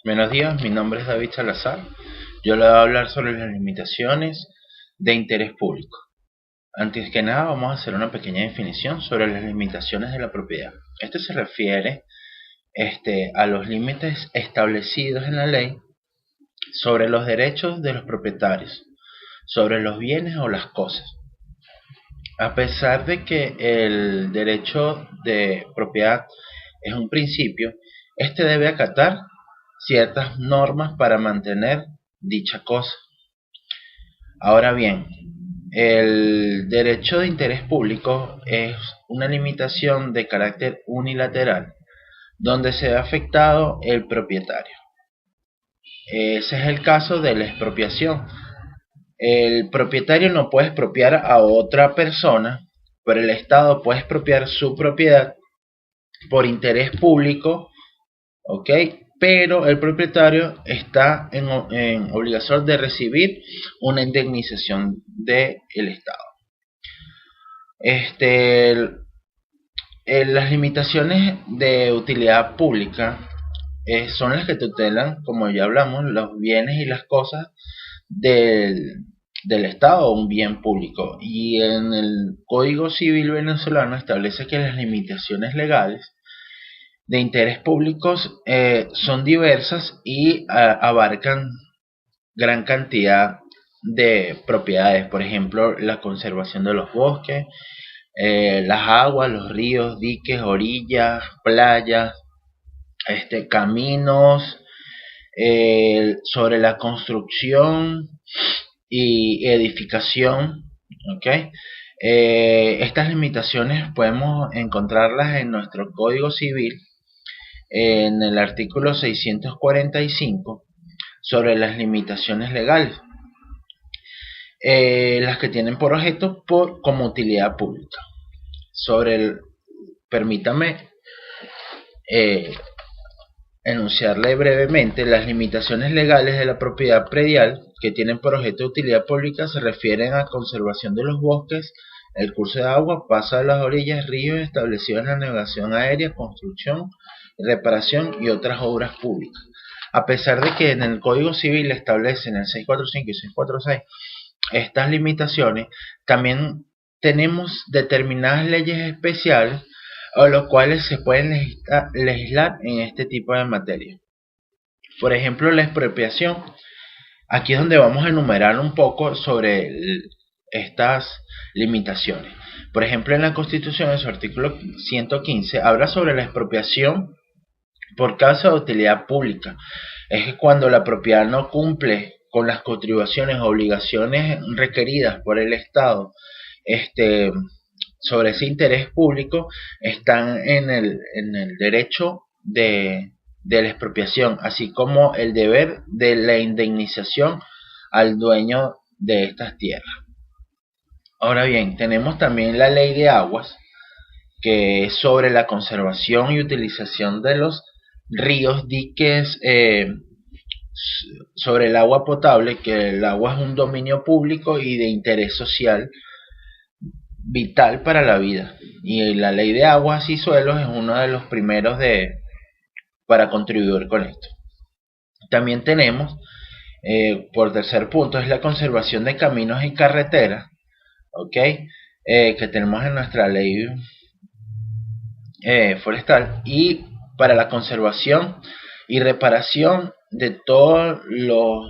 Buenos días, mi nombre es David Salazar. Yo le voy a hablar sobre las limitaciones de interés público. Antes que nada, vamos a hacer una pequeña definición sobre las limitaciones de la propiedad. Esto se refiere a los límites establecidos en la ley sobre los derechos de los propietarios, sobre los bienes o las cosas. A pesar de que el derecho de propiedad es un principio, este debe acatar ciertas normas para mantener dicha cosa. Ahora bien, el derecho de interés público es una limitación de carácter unilateral donde se ve afectado el propietario. Ese es el caso de la expropiación. El propietario no puede expropiar a otra persona, pero el Estado puede expropiar su propiedad por interés público, ¿ok? Pero el propietario está en obligación de recibir una indemnización del Estado. Las limitaciones de utilidad pública son las que tutelan, como ya hablamos, los bienes y las cosas del Estado o un bien público. Y en el Código Civil venezolano establece que las limitaciones legales de interés públicos son diversas y abarcan gran cantidad de propiedades, por ejemplo, la conservación de los bosques, las aguas, los ríos, diques, orillas, playas, caminos, sobre la construcción y edificación, ¿ok? Estas limitaciones podemos encontrarlas en nuestro Código Civil en el artículo 645 sobre las limitaciones legales, las que tienen por objeto como utilidad pública. Permítame enunciarle brevemente. Las limitaciones legales de la propiedad predial que tienen por objeto de utilidad pública se refieren a conservación de los bosques, el curso de agua, paso de las orillas, ríos establecidos en la navegación aérea, construcción, reparación y otras obras públicas. A pesar de que en el Código Civil establecen en el 645 y 646 estas limitaciones, también tenemos determinadas leyes especiales a los cuales se pueden legislar en este tipo de materia. Por ejemplo, la expropiación. Aquí es donde vamos a enumerar un poco sobre estas limitaciones. Por ejemplo, en la Constitución, en su artículo 115, habla sobre la expropiación por causa de utilidad pública. Es que cuando la propiedad no cumple con las contribuciones o obligaciones requeridas por el Estado, sobre ese interés público, están en el derecho de la expropiación, así como el deber de la indemnización al dueño de estas tierras. Ahora bien, tenemos también la ley de aguas, que es sobre la conservación y utilización de los ríos, diques, sobre el agua potable, que el agua es un dominio público y de interés social vital para la vida. Y la ley de aguas y suelos es uno de los primeros para contribuir con esto. También tenemos, por tercer punto, es la conservación de caminos y carreteras, ¿ok? Que tenemos en nuestra ley forestal, y para la conservación y reparación de todos los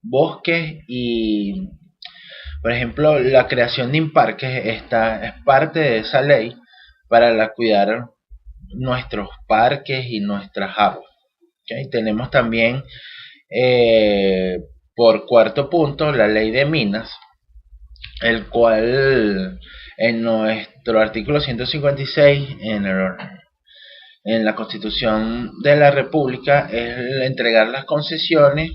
bosques y, por ejemplo, la creación de imparques es parte de esa ley para cuidar nuestros parques y nuestras aguas. ¿Okay? Tenemos también, por cuarto punto, la ley de minas, el cual en nuestro artículo 156 en la Constitución de la República es entregar las concesiones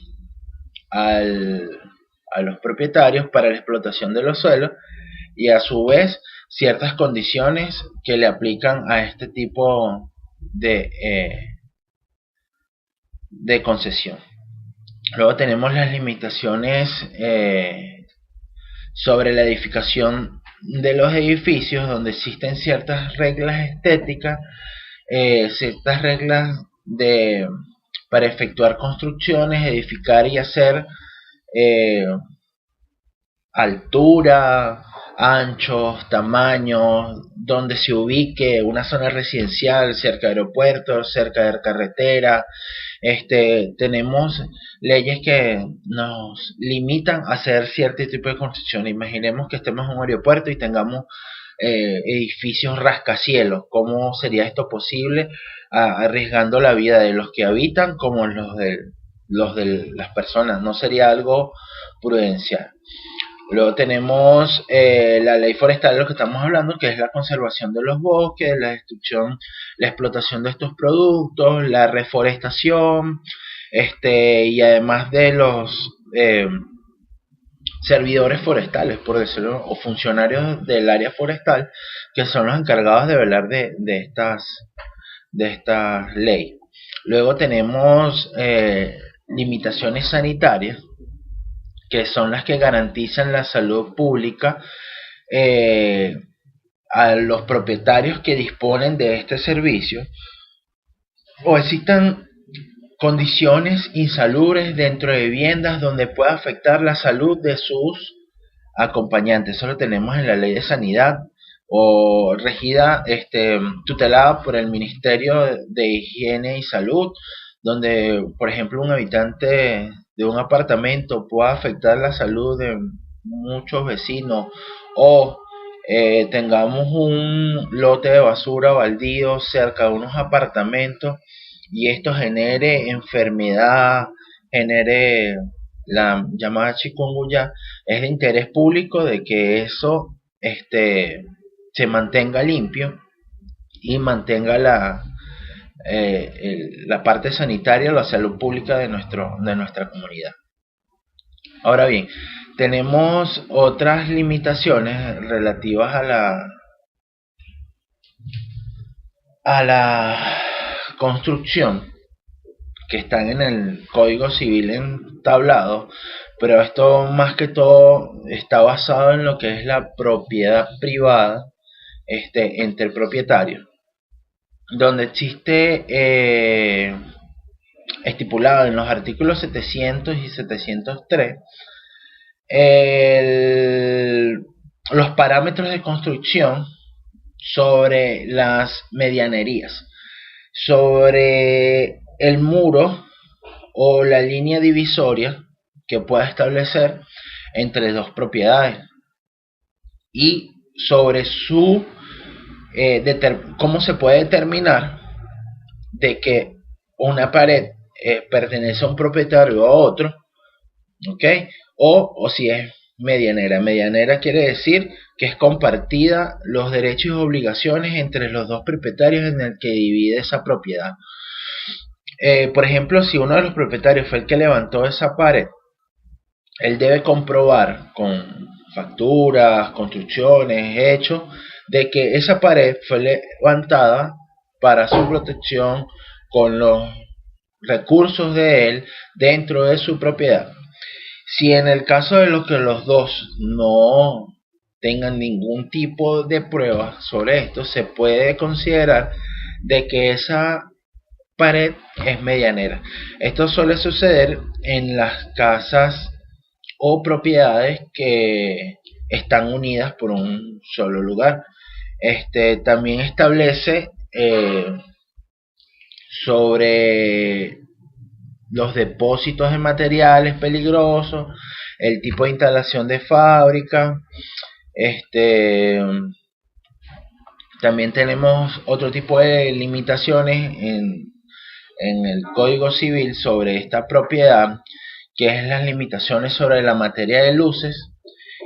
a los propietarios para la explotación de los suelos, y a su vez ciertas condiciones que le aplican a este tipo de concesión. Luego tenemos las limitaciones sobre la edificación de los edificios, donde existen ciertas reglas estéticas, ciertas reglas para efectuar construcciones, edificar y hacer altura, anchos, tamaños, donde se ubique una zona residencial, cerca de aeropuertos, cerca de carretera. Tenemos leyes que nos limitan a hacer cierto tipo de construcción. Imaginemos que estemos en un aeropuerto y tengamos edificios rascacielos. ¿Cómo sería esto posible? Arriesgando la vida de los que habitan como los de las personas. No sería algo prudencial. Luego tenemos la ley forestal, de lo que estamos hablando, que es la conservación de los bosques, la destrucción, la explotación de estos productos, la reforestación, y además de los servidores forestales, por decirlo, o funcionarios del área forestal, que son los encargados de velar de estas leyes. Luego tenemos limitaciones sanitarias, que son las que garantizan la salud pública a los propietarios que disponen de este servicio, o existan condiciones insalubres dentro de viviendas donde pueda afectar la salud de sus acompañantes. Eso lo tenemos en la ley de sanidad, o regida, tutelada por el Ministerio de Higiene y Salud, donde, por ejemplo, un habitante de un apartamento pueda afectar la salud de muchos vecinos, o tengamos un lote de basura baldío cerca de unos apartamentos y esto genere enfermedad, genere la llamada chikungunya. Es de interés público de que eso se mantenga limpio y mantenga la parte sanitaria, la salud pública de nuestra comunidad. Ahora bien, tenemos otras limitaciones relativas a la construcción, que están en el Código Civil entablado, pero esto más que todo está basado en lo que es la propiedad privada entre propietarios, donde existe estipulado en los artículos 700 y 703 los parámetros de construcción sobre las medianerías, sobre el muro o la línea divisoria que pueda establecer entre dos propiedades, y sobre su cómo se puede determinar de que una pared pertenece a un propietario o a otro, ¿ok? O si es medianera. Medianera quiere decir que es compartida los derechos y obligaciones entre los dos propietarios en el que divide esa propiedad. Por ejemplo, si uno de los propietarios fue el que levantó esa pared, él debe comprobar con facturas, construcciones, hechos, de que esa pared fue levantada para su protección con los recursos de él dentro de su propiedad. Si en el caso de lo que los dos no tengan ningún tipo de pruebas sobre esto, se puede considerar de que esa pared es medianera. Esto suele suceder en las casas o propiedades que están unidas por un solo lugar. También establece sobre los depósitos de materiales peligrosos, el tipo de instalación de fábrica. También tenemos otro tipo de limitaciones en el Código Civil sobre esta propiedad, que es las limitaciones sobre la materia de luces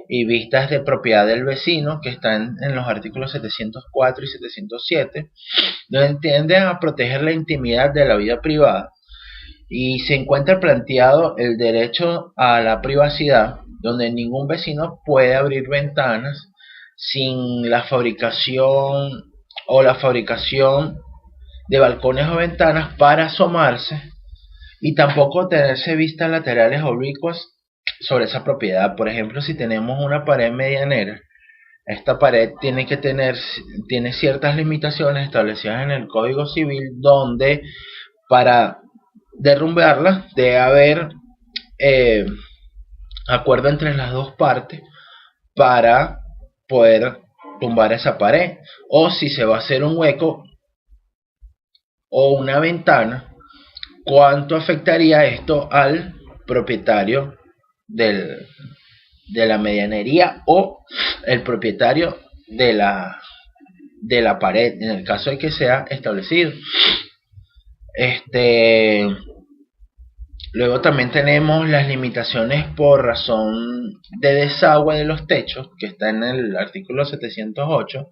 y vistas de propiedad del vecino, que están en los artículos 704 y 707, donde tienden a proteger la intimidad de la vida privada, y se encuentra planteado el derecho a la privacidad, donde ningún vecino puede abrir ventanas sin la fabricación de balcones o ventanas para asomarse, y tampoco tenerse vistas laterales oblicuas sobre esa propiedad. Por ejemplo, si tenemos una pared medianera, esta pared tiene ciertas limitaciones establecidas en el Código Civil, donde para derrumbarla, debe haber eh, acuerdo entre las dos partes para poder tumbar esa pared. O si se va a hacer un hueco o una ventana, ¿cuánto afectaría esto al propietario del, de la medianería o el propietario de la pared, en el caso de que sea establecido? Luego también tenemos las limitaciones por razón de desagüe de los techos, que está en el artículo 708,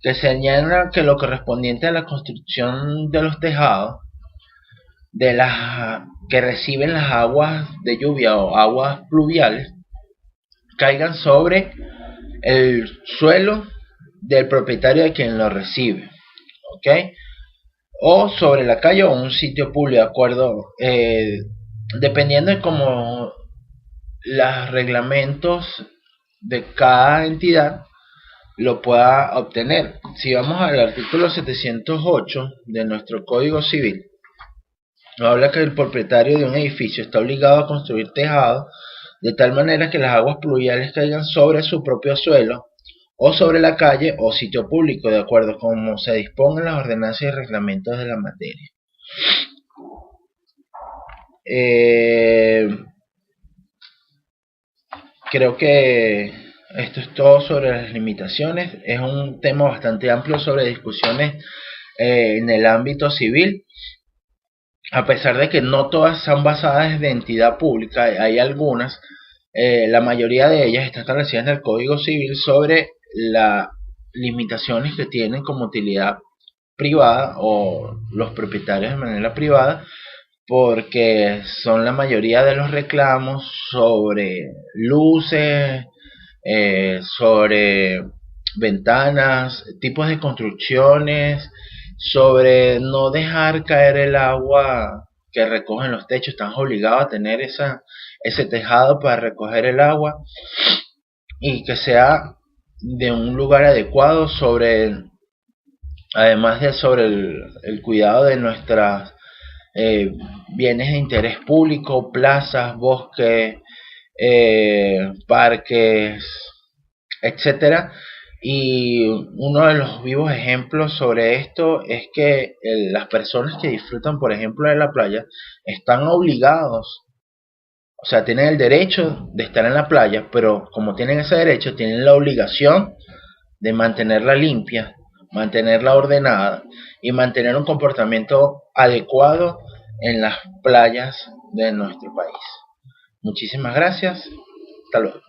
que señala que lo correspondiente a la construcción de los tejados de las que reciben las aguas de lluvia o aguas pluviales caigan sobre el suelo del propietario de quien lo recibe, ¿ok? O sobre la calle o un sitio público, de acuerdo, dependiendo de cómo los reglamentos de cada entidad lo pueda obtener. Si vamos al artículo 708 de nuestro Código Civil, habla que el propietario de un edificio está obligado a construir tejados de tal manera que las aguas pluviales caigan sobre su propio suelo o sobre la calle o sitio público, de acuerdo con como se dispongan las ordenanzas y reglamentos de la materia. Creo que esto es todo sobre las limitaciones. Es un tema bastante amplio sobre discusiones en el ámbito civil. A pesar de que no todas son basadas de entidad pública, hay algunas, la mayoría de ellas está establecida en el Código Civil sobre las limitaciones que tienen como utilidad privada o los propietarios de manera privada, porque son la mayoría de los reclamos sobre luces, sobre ventanas, tipos de construcciones, sobre no dejar caer el agua que recogen los techos. Están obligados a tener ese tejado para recoger el agua y que sea de un lugar adecuado, además de sobre el cuidado de nuestras bienes de interés público, plazas, bosques, parques, etcétera. Y uno de los vivos ejemplos sobre esto es que las personas que disfrutan, por ejemplo, de la playa, están obligados, o sea, tienen el derecho de estar en la playa, pero como tienen ese derecho, tienen la obligación de mantenerla limpia, mantenerla ordenada y mantener un comportamiento adecuado en las playas de nuestro país. Muchísimas gracias. Hasta luego.